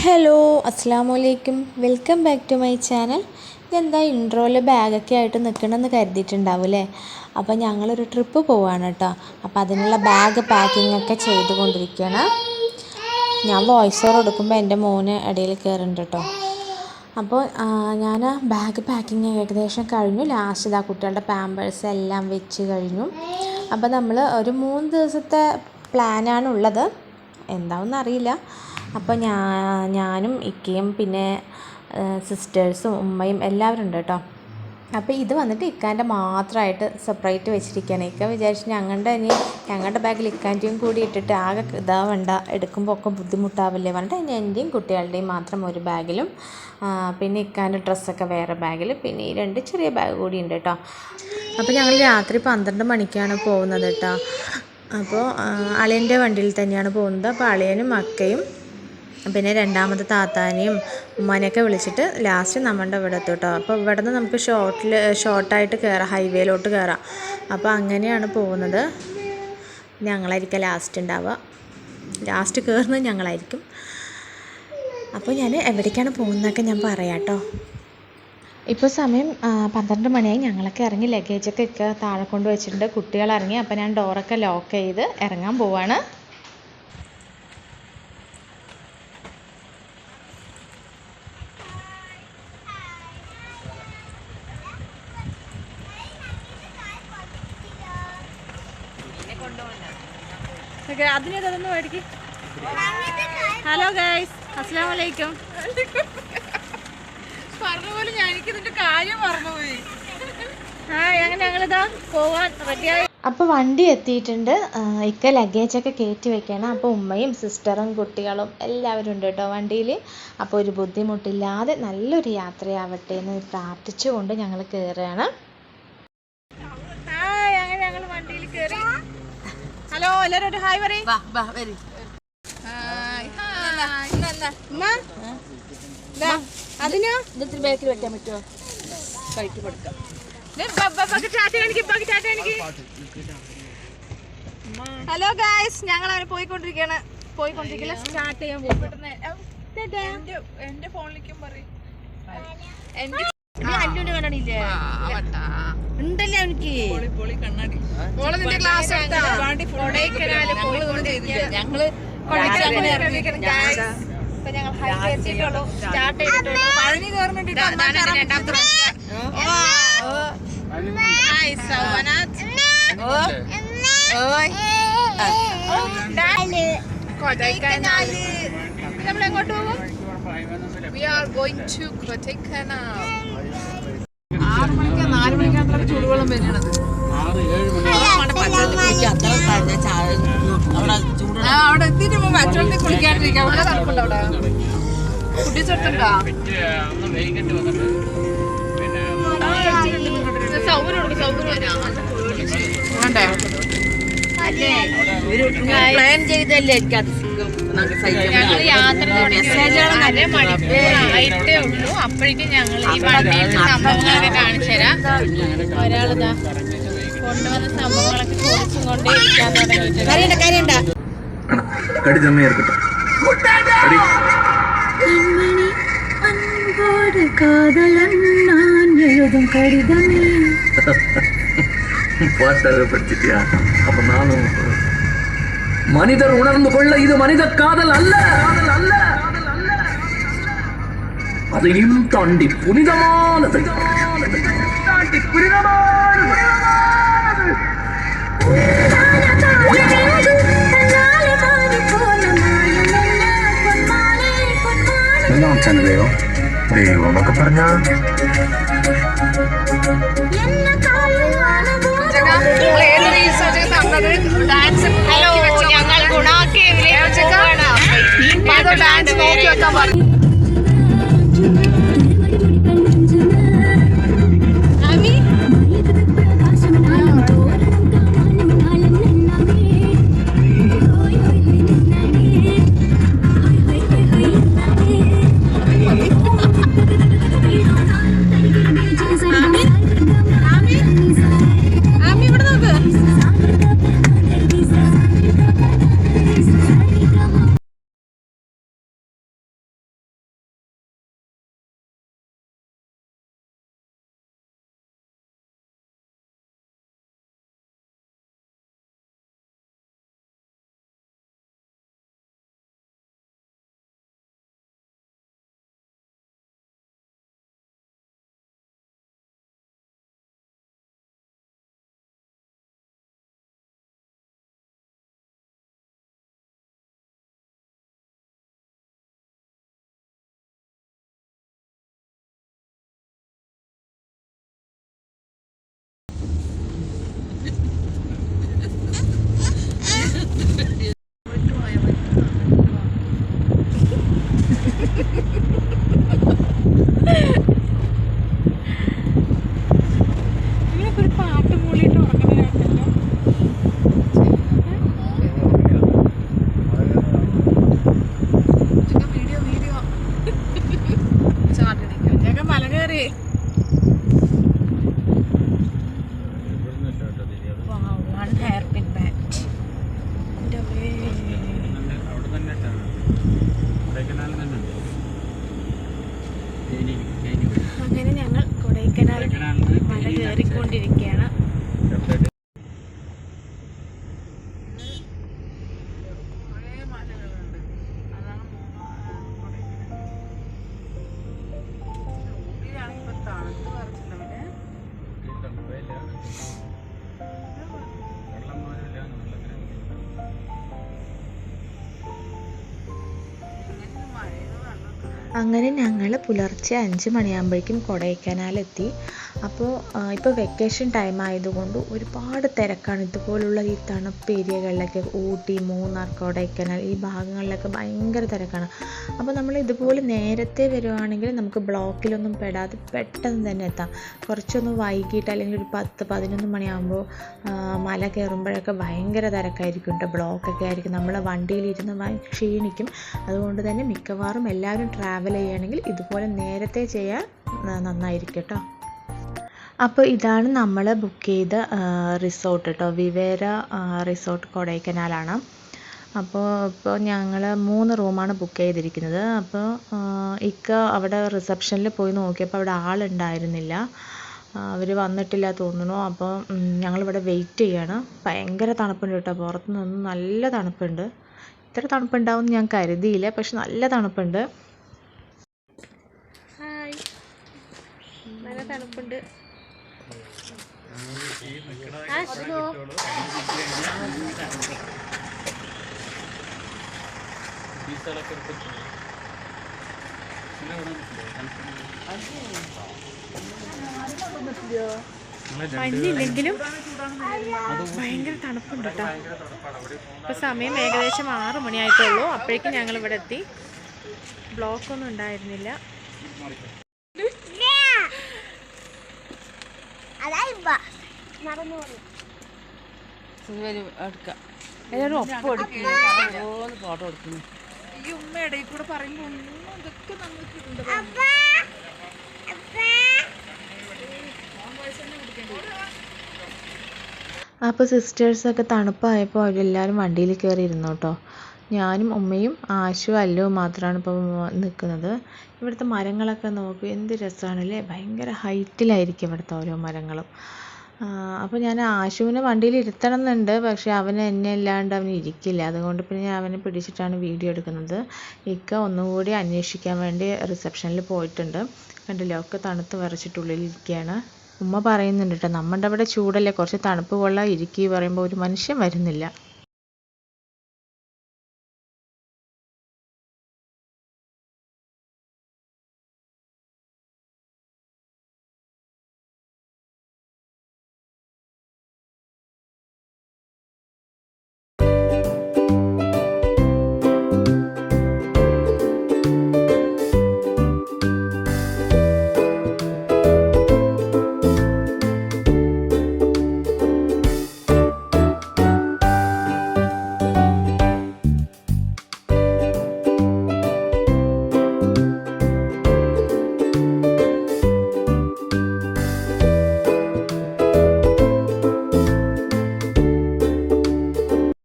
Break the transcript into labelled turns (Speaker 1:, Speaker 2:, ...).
Speaker 1: Hello അസ്സാം വലൈക്കും, welcome back to my channel. ഇതെന്താ ഇൻട്രോയിൽ ബാഗൊക്കെ ആയിട്ട് നിൽക്കണമെന്ന് കരുതിയിട്ടുണ്ടാവും അല്ലേ. അപ്പോൾ ഞങ്ങളൊരു ട്രിപ്പ് പോവാണ് കേട്ടോ. അപ്പോൾ അതിനുള്ള ബാഗ് പാക്കിംഗ് ഒക്കെ ചെയ്തുകൊണ്ടിരിക്കുകയാണ്. ഞാൻ വോയിസ് ഓവർ കൊടുക്കുമ്പോൾ എൻ്റെ മോന് ഇടയിൽ കയറുന്നുണ്ട് കേട്ടോ. അപ്പോൾ ഞാൻ ബാഗ് പാക്കിങ് ഏകദേശം കഴിഞ്ഞു. ലാസ്റ്റ് ഇതാ കുട്ടികളുടെ പാമ്പേഴ്സ് എല്ലാം വെച്ച് കഴിഞ്ഞു. അപ്പോൾ നമ്മൾ ഒരു 3 ദിവസത്തെ പ്ലാനാണുള്ളത്, എന്താണെന്ന് അറിയില്ല. അപ്പോൾ ഞാനും ഇക്കയും പിന്നെ സിസ്റ്റേഴ്സും ഉമ്മയും എല്ലാവരും ഉണ്ട് കേട്ടോ. അപ്പോൾ ഇത് വന്നിട്ട് ഇക്കാൻ്റെ മാത്രമായിട്ട് സെപ്പറേറ്റ് വെച്ചിരിക്കുകയാണ്. ഇക്ക വിചാരിച്ച് ഞങ്ങളുടെ ബാഗിൽ ഇക്കാൻ്റെയും കൂടി ഇട്ടിട്ട് ആകെ ഇതാവണ്ട, എടുക്കുമ്പോൾ ഒക്കെ ബുദ്ധിമുട്ടാവില്ലേ പറഞ്ഞിട്ട് എൻ്റെയും കുട്ടികളുടെയും മാത്രം ഒരു ബാഗിലും, പിന്നെ ഇക്കാൻ്റെ ഡ്രസ്സൊക്കെ വേറെ ബാഗിൽ, പിന്നെ ഈ 2 ചെറിയ ബാഗ് കൂടി ഉണ്ട് കേട്ടോ. അപ്പോൾ ഞങ്ങൾ രാത്രി 12 മണിക്കാണ് പോകുന്നത് കേട്ടോ. അപ്പോൾ അളിയൻ്റെ വണ്ടിയിൽ തന്നെയാണ് പോകുന്നത്. അപ്പോൾ അളിയനും അക്കയും പിന്നെ രണ്ടാമത്തെ താത്താനെയും ഉമ്മാനെയൊക്കെ വിളിച്ചിട്ട് ലാസ്റ്റ് നമ്മളുടെ ഇവിടെ എത്തും കേട്ടോ. അപ്പോൾ ഇവിടെ നിന്ന് നമുക്ക് ഷോർട്ടായിട്ട് കയറാം, ഹൈവേയിലോട്ട് കയറാം. അപ്പോൾ അങ്ങനെയാണ് പോകുന്നത്. ഞങ്ങളായിരിക്കും ലാസ്റ്റ് ഉണ്ടാവുക, ലാസ്റ്റ് കയറുന്നത് ഞങ്ങളായിരിക്കും. അപ്പോൾ ഞാൻ എവിടേക്കാണ് പോകുന്നതൊക്കെ ഞാൻ പറയാം കേട്ടോ. ഇപ്പോൾ സമയം 12 മണിയായി. ഞങ്ങളൊക്കെ ഇറങ്ങി, ലഗേജൊക്കെ ഒക്കെ താഴെ കൊണ്ട് വെച്ചിട്ടുണ്ട്. കുട്ടികൾ ഇറങ്ങി. അപ്പോൾ ഞാൻ ഡോറൊക്കെ ലോക്ക് ചെയ്ത് ഇറങ്ങാൻ പോവാണ്. അതിനൊന്ന് മേടിക്കും. ഹലോ ഗൈസ്, അസ്സലാമു അലൈക്കും. പറഞ്ഞ പോലെ ഞാനിതിന്റെ കാര്യം മറന്നുപോയി. അങ്ങനെ ഞങ്ങളിതാ പോവാൻ റെഡിയായി. അപ്പോൾ വണ്ടി എത്തിയിട്ടുണ്ട്. ഇക്ക ലഗേജൊക്കെ കയറ്റി വെക്കണം. അപ്പോൾ ഉമ്മയും സിസ്റ്ററും കുട്ടികളും എല്ലാവരും ഉണ്ട് കേട്ടോ വണ്ടിയിൽ. അപ്പോൾ ഒരു ബുദ്ധിമുട്ടില്ലാതെ നല്ലൊരു യാത്രയാവട്ടെ എന്ന് പ്രാർത്ഥിച്ചുകൊണ്ട് ഞങ്ങൾ കയറുകയാണ്. അങ്ങനെ ഞങ്ങൾ വണ്ടിയിൽ കയറി. ഹലോ എല്ലാവരും ഒരു ഹായ് പറയും. അതിനോ ഇതിൽ ബാക്കിൽ വെക്കാൻ പറ്റുമോ? കഴിക്ക് കൊടുക്കാം. ഹലോ ഗായ്സ്, ഞങ്ങൾ അവരെ പോയിക്കൊണ്ടിരിക്കുകയാണ്. സ്റ്റാർട്ട് ചെയ്യാൻ പോകും. എന്റെ ഫോണിലേക്കും പറയും. അല്ലുവിന്റെ കണ്ണാടിയില്ലേ ഉണ്ടല്ലേ എനിക്ക്. ഞങ്ങള് സ്റ്റാർട്ട് ചെയ്തിട്ടുള്ളൂ. പഴനി ഗവൺമെന്റ് നമ്മളെങ്ങോട്ട് പോകും? We are going to Kodaikanal. 6 മണിക്ക് 4 മണിക്കാണ് ചൂടുവെള്ളം വരുന്നത്. അവിടെ എത്തിയിട്ട് പച്ചവെള്ളത്തിൽ കുളിക്കാണ്ടിരിക്കാം. അവിടെ തണുപ്പുണ്ടോ? അവിടെ കുട്ടിച്ചെടുത്തുണ്ടോ? പ്ലാൻ ചെയ്തല്ലേ എനിക്കത്. ഞങ്ങൾ യാത്ര ആയിട്ടേ ഉള്ളൂ. അപ്പോഴേക്കും ഞങ്ങൾ ഈ വണ്ടിയിലെ സംഭവങ്ങളൊക്കെ കാണിച്ചു തരാം. ഒരാളിതാ കൊണ്ടുവന്ന സംഭവങ്ങളൊക്കെ ചോദിച്ചും കൊണ്ടേ ഇരിക്കാൻ തുടങ്ങിയിട്ടുണ്ട്.
Speaker 2: மனிதர் உணர்ந்து கொள்ள இது மனித காதல் அல்ல, அதையும் தாண்டி புனிதமானது. ചെന്നതയോ ദൈവമൊക്കെ പറഞ്ഞ
Speaker 1: ഹലോ, ഞങ്ങൾ ഗുണാക്കേവിലേക്ക് പോവാണ്. ഡാൻസ് നോക്കി വെക്കാൻ പറഞ്ഞു. നിങ്ങളൊക്കെ ഒരു പാട്ട് മൂളിയിട്ട് ഉറങ്ങുന്നതായിട്ടല്ലോ. വീഡിയോ മല കയറി ഹെയർ പിൻ ബാറ്റ്. അങ്ങനെ ഞങ്ങൾ കൊടൈക്കനാൽ മല കയറിക്കൊണ്ടിരിക്കുകയാണ്. അങ്ങനെ ഞങ്ങൾ പുലർച്ചെ 5 മണിയാകുമ്പോഴേക്കും കൊടൈക്കനാലെത്തി. അപ്പോൾ ഇപ്പോൾ വെക്കേഷൻ ടൈം ആയതുകൊണ്ട് ഒരുപാട് തിരക്കാണ്. ഇതുപോലുള്ള ഈ തണുപ്പ് ഏരിയകളിലൊക്കെ ഊട്ടി, മൂന്നാർ, കൊടൈക്കനാൽ ഈ ഭാഗങ്ങളിലൊക്കെ ഭയങ്കര തിരക്കാണ്. അപ്പോൾ നമ്മൾ ഇതുപോലെ നേരത്തെ വരുവാണെങ്കിൽ നമുക്ക് ബ്ലോക്കിലൊന്നും പെടാതെ പെട്ടെന്ന് തന്നെ എത്താം. കുറച്ചൊന്ന് വൈകിട്ട് അല്ലെങ്കിൽ ഒരു 10-11 മണിയാകുമ്പോൾ മല കയറുമ്പോഴൊക്കെ ഭയങ്കര തിരക്കായിരിക്കും കേട്ടോ. ബ്ലോക്കൊക്കെ ആയിരിക്കും. നമ്മൾ വണ്ടിയിലിരുന്ന് ക്ഷീണിക്കും. അതുകൊണ്ട് തന്നെ മിക്കവാറും എല്ലാവരും ട്രാവൽ ചെയ്യുകയാണെങ്കിൽ ഇതുപോലെ നേരത്തെ ചെയ്യാൻ നന്നായിരിക്കും കേട്ടോ. അപ്പോൾ ഇതാണ് നമ്മൾ ബുക്ക് ചെയ്ത റിസോർട്ട് കേട്ടോ. വിവേര റിസോർട്ട് കൊടൈക്കനാലാണ്. ഇപ്പോൾ ഞങ്ങൾ 3 റൂമാണ് ബുക്ക് ചെയ്തിരിക്കുന്നത്. അപ്പോൾ ഇക്ക അവിടെ റിസപ്ഷനിൽ പോയി നോക്കിയപ്പോൾ അവിടെ ആളുണ്ടായിരുന്നില്ല. അവർ വന്നിട്ടില്ല തോന്നുന്നു. അപ്പോൾ ഞങ്ങളിവിടെ വെയിറ്റ് ചെയ്യാണ്. ഭയങ്കര തണുപ്പുണ്ട് കേട്ടോ. പുറത്തു നിന്ന് നല്ല തണുപ്പുണ്ട്. ഇത്ര തണുപ്പുണ്ടാവും ഞാൻ കരുതിയില്ല, പക്ഷെ നല്ല തണുപ്പുണ്ട്. ഹായ്, നല്ല തണുപ്പുണ്ട്. മഞ്ഞില്ലെങ്കിലും ഭയങ്കര തണുപ്പുണ്ട് കേട്ടോ. ഇപ്പോൾ സമയം ഏകദേശം 6 മണിയായിട്ടുള്ളൂ. അപ്പോഴേക്കും ഞങ്ങൾ ഇവിടെ എത്തി. ബ്ലോക്കൊന്നും ഉണ്ടായിരുന്നില്ല. എല്ലാവരും ഒപ്പം എടുക്കുന്നു. ഫോട്ടോ എടുക്കുന്നു. ഈ ഉമ്മ ഇടയിൽ കൂടെ പറയുമ്പോൾ അതൊക്കെ നമുക്ക് അപ്പോൾ സിസ്റ്റേഴ്സൊക്കെ തണുപ്പായപ്പോൾ അവരെല്ലാവരും വണ്ടിയിൽ കയറി ഇരുന്നു കേട്ടോ. ഞാനും ഉമ്മയും ആശു അല്ലുവും മാത്രമാണ് ഇപ്പോൾ നിൽക്കുന്നത്. ഇവിടുത്തെ മരങ്ങളൊക്കെ നോക്കൂ, എന്ത് രസമാണല്ലേ. ഭയങ്കര ഹൈറ്റിലായിരിക്കും ഇവിടുത്തെ ഓരോ മരങ്ങളും. അപ്പോൾ ഞാൻ ആശുവിനെ വണ്ടിയിൽ ഇരുത്തണം എന്നുണ്ട്, പക്ഷേ അവന് എന്നെ അല്ലാണ്ട് അവന് ഇരിക്കില്ല. അതുകൊണ്ട് പിന്നെ ഞാൻ അവനെ പിടിച്ചിട്ടാണ് വീഡിയോ എടുക്കുന്നത്. ഇക്ക ഒന്നുകൂടി അന്വേഷിക്കാൻ വേണ്ടി റിസപ്ഷനിൽ പോയിട്ടുണ്ട്. കണ്ടില്ലേ, ഒക്കെ തണുത്ത് വിറച്ചിട്ടുള്ളിലിരിക്കുകയാണ്. ഉമ്മ പറയുന്നുണ്ട് കേട്ടോ, നമ്മുടെ അവിടെ ചൂടല്ലേ, കുറച്ച് തണുപ്പ് കൊള്ളാൻ ഇരിക്കുക പറയുമ്പോൾ ഒരു മനുഷ്യൻ വരുന്നില്ല.